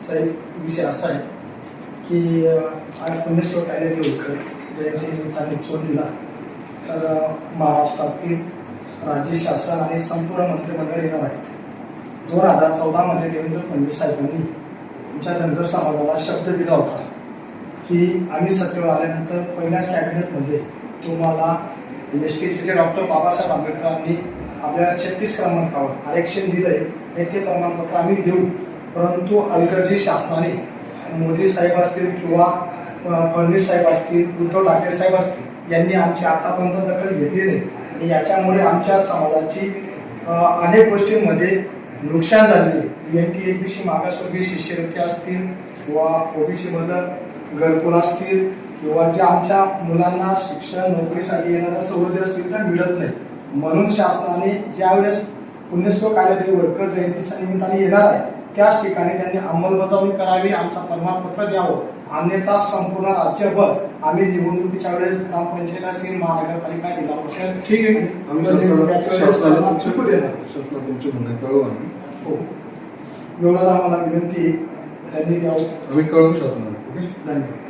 साहेब विषय असा आहे की आज पुण्यश्लोक आलेले होळकर जयंतीनिमित्ताने चोरलेला तर महाराष्ट्रातील राज्य शासन आणि संपूर्ण मंत्रिमंडळ येणार आहेत. 2014 मध्ये देवेंद्र फडणवीस साहेबांनी आमच्या धनगर समाजाला शब्द दिला होता की आम्ही सत्तेवर आल्यानंतर पहिल्याच कॅबिनेटमध्ये तुम्हाला एसटीचे डॉक्टर बाबासाहेब आंबेडकरांनी आपल्या 36 क्रमांकावर आरक्षण दिलंय आणि ते प्रमाणपत्र आम्ही देऊ. परंतु अलगर्जी शासनाने मोदी साहेब असतील किंवा फडणवीस साहेब असतील, उद्धव ठाकरे साहेब असतील यांनी आमची आतापर्यंत दखल घेतली नाही आणि याच्यामुळे आमच्या समाजाची अनेक गोष्टींमध्ये नुकसान झाले. NTSBC मागासवर्गीय शिष्यवृत्ती असतील किंवा OBC मधलं घरकुल असतील किंवा ज्या आमच्या मुलांना शिक्षण नोकरीसाठी येणाऱ्या सवलती असतील त्या मिळत नाही. म्हणून शासनाने ज्यावेळेस पुण्यश्लोक आलेले होळकर जयंतीच्या निमित्ताने येणार आहे त्याच ठिकाणी त्यांनी अंमलबजावणी करावी, आमचं प्रमाणपत्र द्यावं. अन्यथा संपूर्ण राज्यभर आम्ही निवडणुकीच्या वेळेस ग्रामपंचायत असतील, महानगरपालिका, जिल्हा परिषद ठीक आहे एवढं आम्हाला विनंती त्यांनी द्यावं. आम्ही कळवू शासनाला. धन्यवाद.